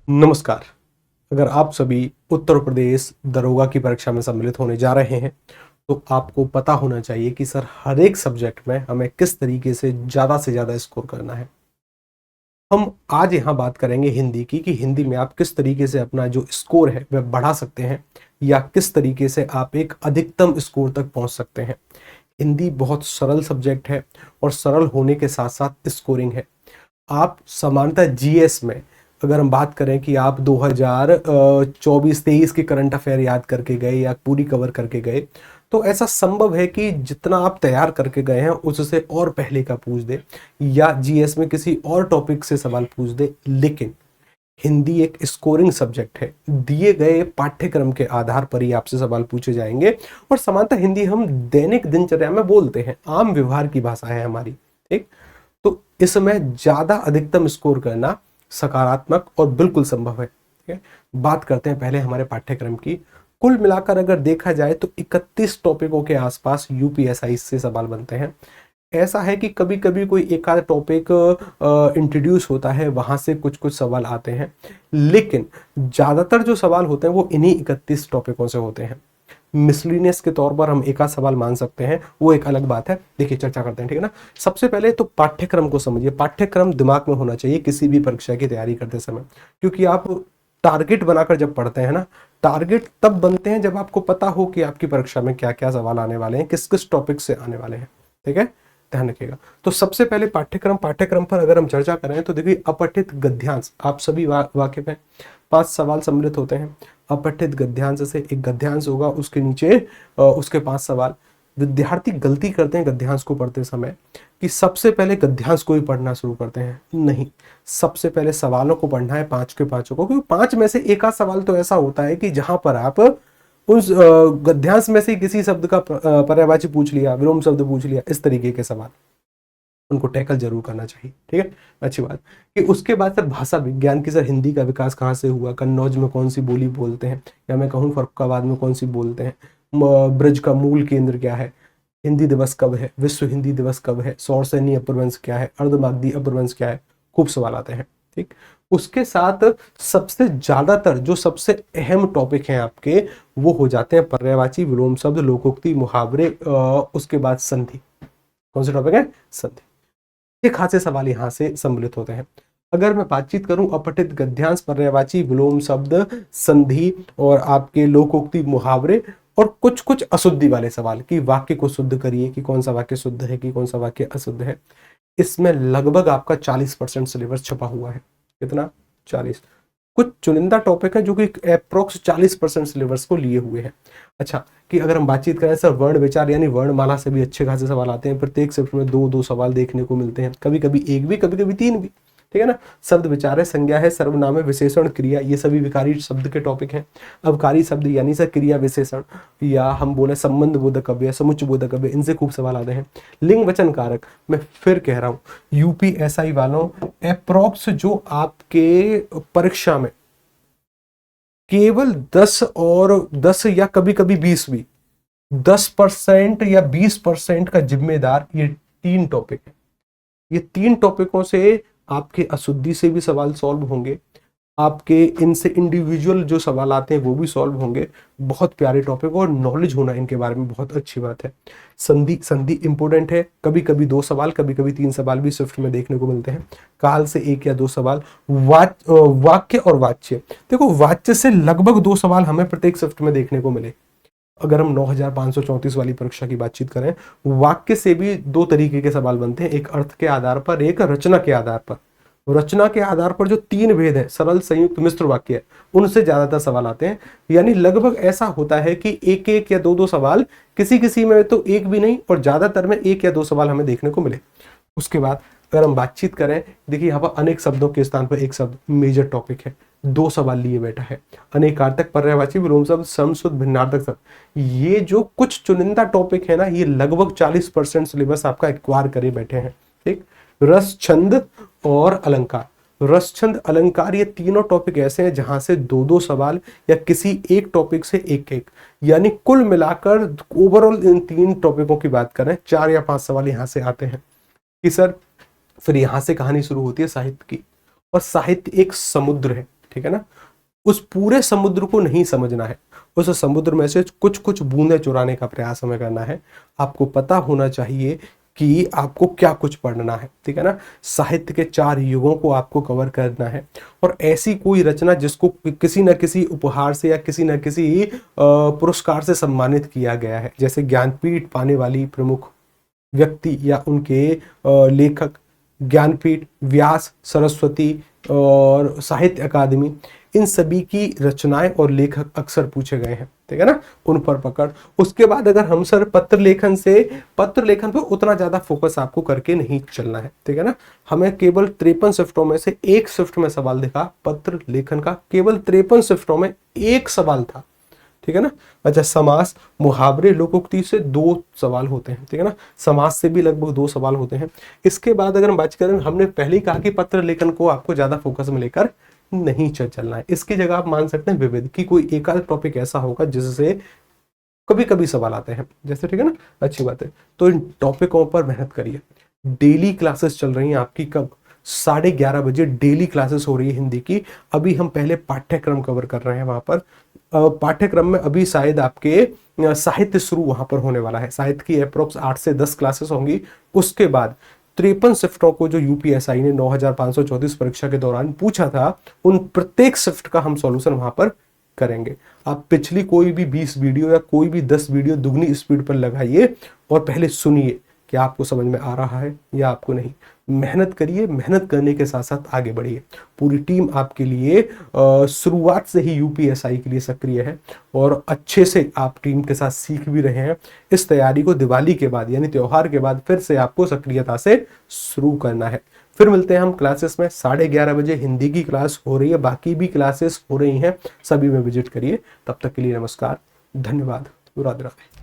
नमस्कार। अगर आप सभी उत्तर प्रदेश दरोगा की परीक्षा में सम्मिलित होने जा रहे हैं तो आपको पता होना चाहिए कि सर हर एक सब्जेक्ट में हमें किस तरीके से ज़्यादा स्कोर करना है। हम आज यहाँ बात करेंगे हिंदी की कि हिंदी में आप किस तरीके से अपना जो स्कोर है वह बढ़ा सकते हैं या किस तरीके से आप एक अधिकतम स्कोर तक पहुँच सकते हैं। हिंदी बहुत सरल सब्जेक्ट है और सरल होने के साथ साथ स्कोरिंग है। आप सामान्यतः जीएस में अगर हम बात करें कि आप 2024-23 के करंट अफेयर याद करके गए या पूरी कवर करके गए तो ऐसा संभव है कि जितना आप तैयार करके गए हैं उससे और पहले का पूछ दे या जीएस में किसी और टॉपिक से सवाल पूछ दे। लेकिन हिंदी एक स्कोरिंग सब्जेक्ट है, दिए गए पाठ्यक्रम के आधार पर ही आपसे सवाल पूछे जाएंगे। और सामान्यतः हिंदी हम दैनिक दिनचर्या में बोलते हैं, आम व्यवहार की भाषा है हमारी। ठीक, तो इसमें ज्यादा अधिकतम स्कोर करना सकारात्मक और बिल्कुल संभव है। ठीक है, बात करते हैं पहले हमारे पाठ्यक्रम की। कुल मिलाकर अगर देखा जाए तो 31 टॉपिकों के आसपास यूपीएसआई से सवाल बनते हैं। ऐसा है कि कभी कभी कोई एक आध टॉपिक इंट्रोड्यूस होता है, वहां से कुछ कुछ सवाल आते हैं, लेकिन ज्यादातर जो सवाल होते हैं वो इन्हीं 31 टॉपिकों से होते हैं। मिसलिनियस के तौर पर हम एक आध सवाल मान सकते हैं, वो एक अलग बात है। देखिए चर्चा करते हैं, ठीक है ना। सबसे पहले तो पाठ्यक्रम को समझिए। पाठ्यक्रम दिमाग में होना चाहिए किसी भी परीक्षा की तैयारी करते समय, क्योंकि आप टारगेट बनाकर जब पढ़ते हैं ना, टारगेट तब बनते हैं जब आपको पता हो कि आपकी परीक्षा में क्या क्या सवाल आने वाले हैं, किस किस टॉपिक से आने वाले हैं। ठीक है, ध्यान रखिएगा। तो सबसे पहले पाठ्यक्रम पर अगर हम चर्चा करें तो देखिए अपठित गद्यांश आप सभी वाकिफ हैं। 5 सवाल सम्मिलित होते हैं। अपठित गद्यांश से एक गद्यांश होगा, उसके नीचे उसके 5 सवाल। विद्यार्थी गलती करते हैं गद्यांश को पढ़ते समय कि सबसे पहले गद्यांश को ही पढ़ना शुरू करते हैं। नहीं, सबसे पहले सवालों को पढ़ना है, 5 के 5 को, क्योंकि 5 में से एक आध सवाल तो ऐसा होता है कि जहां पर आप उस गद्यांश में से किसी शब्द का पर्यायवाची पूछ लिया, विलोम शब्द पूछ लिया, इस तरीके के सवाल उनको टैकल जरूर करना चाहिए। ठीक है, अच्छी बात। कि उसके बाद सर भाषा विज्ञान की, सर हिंदी का विकास कहाँ से हुआ, कन्नौज में कौन सी बोली बोलते हैं, या मैं कहूँ फर्रुखाबाद में कौन सी बोलते हैं, ब्रज का मूल केंद्र क्या है, हिंदी दिवस कब है, विश्व हिंदी दिवस कब है, सौरसैनी अपभ्रंश क्या है, अर्धमागधी अपभ्रंश क्या है, खूब सवाल आते हैं। ठीक, उसके साथ सबसे ज्यादातर जो सबसे अहम टॉपिक हैं आपके, वो हो जाते हैं पर्यायवाची, विलोम शब्द, लोकोक्ति, मुहावरे, उसके बाद संधि। कौन से टॉपिक है? संधि। ये खासे सवाल यहाँ से सम्मिलित होते हैं। अगर मैं बातचीत करूं अपठित गद्यांश, पर्यायवाची, विलोम शब्द, संधि और आपके लोकोक्ति, मुहावरे और कुछ कुछ अशुद्धि वाले सवाल कि वाक्य को शुद्ध करिए, कि कौन सा वाक्य शुद्ध है, कि कौन सा वाक्य अशुद्ध है, इसमें लगभग आपका 40% सिलेबस छपा हुआ है। कितना? 40। कुछ चुनिंदा टॉपिक है जो कि अप्रोक्स 40% सिलेबस को लिए हुए हैं। अच्छा, कि अगर हम बातचीत करें सर वर्ण विचार यानी वर्णमाला से भी अच्छे खासे सवाल आते हैं। प्रत्येक शिफ्ट में 2-2 सवाल देखने को मिलते हैं, कभी कभी एक भी, कभी कभी 3 भी। ठीक है ना। शब्द विचार है, संज्ञा है, सर्वनाम है, विशेषण, क्रिया, ये सभी विकारी शब्द के टॉपिक हैं। अवकारी शब्द यानी सर क्रिया विशेषण, या हम बोले संबंध बोधक अव्यय, समुच्चय बोधक अव्यय, इनसे खूब सवाल आते हैं। लिंग वचन कारक, मैं फिर कह रहा हूँ यूपीएसआई वालों, अप्रोक्स जो आपके परीक्षा में केवल 10 और 10 या कभी कभी 20 भी, 10% या 20% का जिम्मेदार ये 3 टॉपिक है। ये 3 टॉपिकों से आपके अशुद्धि से भी सवाल सॉल्व होंगे, आपके इनसे इंडिविजुअल जो सवाल आते हैं वो भी सॉल्व होंगे। बहुत प्यारे टॉपिक और नॉलेज होना इनके बारे में बहुत अच्छी बात है। संधि इंपोर्टेंट है, कभी कभी 2 सवाल, कभी कभी 3 सवाल भी स्विफ्ट में देखने को मिलते हैं। काल से 1 या 2 सवाल। वाक्य और वाच्य, देखो वाच्य से लगभग 2 सवाल हमें प्रत्येक स्विफ्ट में देखने को मिले। अगर हम 9534 वाली परीक्षा की बातचीत करें, वाक्य से भी 2 तरीके के सवाल बनते हैं, एक अर्थ के आधार पर, एक रचना के आधार पर। रचना के आधार पर जो 3 भेद है, सरल, संयुक्त, मिश्र वाक्य, उनसे ज्यादातर सवाल आते हैं। यानी लगभग ऐसा होता है कि 1-1 या 2-2 सवाल, किसी किसी में तो 1 भी नहीं और ज्यादातर में 1 या 2 सवाल हमें देखने को मिले। उसके बाद अगर हम बातचीत करें, देखिए यहाँ पर अनेक शब्दों के स्थान पर एक शब्द मेजर टॉपिक है, 2 सवाल लिए बैठा है। अनेकार्थक, पर्यायवाची, विलोम शब्द, सम, शुद्ध, भिन्नार्थक शब्द, ये जो कुछ चुनिंदा टॉपिक है ना, ये लगभग 40% सिलेबस आपका एक्वायर करे बैठे हैं। ठीक, रस, छंद और अलंकार। रस, छंद, अलंकार, ये तीनों टॉपिक ऐसे हैं जहां से 2-2 सवाल या किसी एक टॉपिक से 1-1, यानी कुल मिलाकर ओवरऑल इन 3 टॉपिकों की बात करें 4 या 5 सवाल यहां से आते हैं। कि सर फिर यहां से कहानी शुरू होती है साहित्य की, और साहित्य एक समुद्र है। ठीक है ना। उस पूरे समुद्र को नहीं समझना है, उस समुद्र में से कुछ कुछ बूंदें चुराने का प्रयास हमें करना है। आपको पता होना चाहिए कि आपको क्या कुछ पढ़ना है, ठीक है ना। साहित्य के 4 युगों को आपको कवर करना है, और ऐसी कोई रचना जिसको किसी न किसी उपहार से या किसी न किसी पुरस्कार से सम्मानित किया गया है, जैसे ज्ञानपीठ पाने वाली प्रमुख व्यक्ति या उनके लेखक, ज्ञानपीठ, व्यास, सरस्वती और साहित्य अकादमी, इन सभी की रचनाएं और लेखक अक्सर पूछे गए हैं, ठीक है ना, उन पर पकड़। उसके बाद अगर हम सर पत्र लेखन पर उतना ज्यादा फोकस आपको करके नहीं चलना है, ठीक है ना। हमें केवल 53 शिफ्टों में से एक शिफ्ट में सवाल दिखा पत्र लेखन का, केवल 53 शिफ्टों में एक सवाल था, ठीक है ना। अच्छा, समास, मुहावरे, लोकोक्ति से 2 सवाल होते हैं, ठीक है ना। समास से भी लगभग 2 सवाल होते हैं। इसके बाद अगर हम बात करें, हमने पहले ही कहा कि पत्र लेखन को आपको ज्यादा फोकस में लेकर नहीं चलना है। इसकी जगह आप मान सकते हैं विविध, कि कोई एक आध टॉपिक ऐसा होगा जिससे कभी कभी सवाल आते हैं, जैसे, ठीक है ना, अच्छी बात है। तो इन टॉपिकों पर मेहनत करिए। डेली क्लासेस चल रही हैं आपकी, कब? 11:30 बजे डेली क्लासेस हो रही है हिंदी की। अभी हम पहले पाठ्यक्रम कवर कर रहे हैं वहां पर। पाठ्यक्रम में अभी शायद आपके साहित्य शुरू वहां पर होने वाला है। साहित्य की अप्रोक्स 8 से 10 क्लासेस होंगी। उसके बाद 53 शिफ्टों को जो यूपीएसआई ने 9534 परीक्षा के दौरान पूछा था, उन प्रत्येक शिफ्ट का हम सॉल्यूशन वहां पर करेंगे। आप पिछली कोई भी 20 वीडियो या कोई भी 10 वीडियो दुगनी स्पीड पर लगाइए और पहले सुनिए कि आपको समझ में आ रहा है या आपको नहीं। मेहनत करिए, मेहनत करने के साथ साथ आगे बढ़िए। पूरी टीम आपके लिए शुरुआत से ही यूपीएसआई के लिए सक्रिय है, और अच्छे से आप टीम के साथ सीख भी रहे हैं। इस तैयारी को दिवाली के बाद यानी त्योहार के बाद फिर से आपको सक्रियता से शुरू करना है। फिर मिलते हैं हम क्लासेस में। 11:30 बजे हिंदी की क्लास हो रही है, बाकी भी क्लासेस हो रही हैं, सभी में विजिट करिए। तब तक के लिए नमस्कार, धन्यवाद, राधे राधे।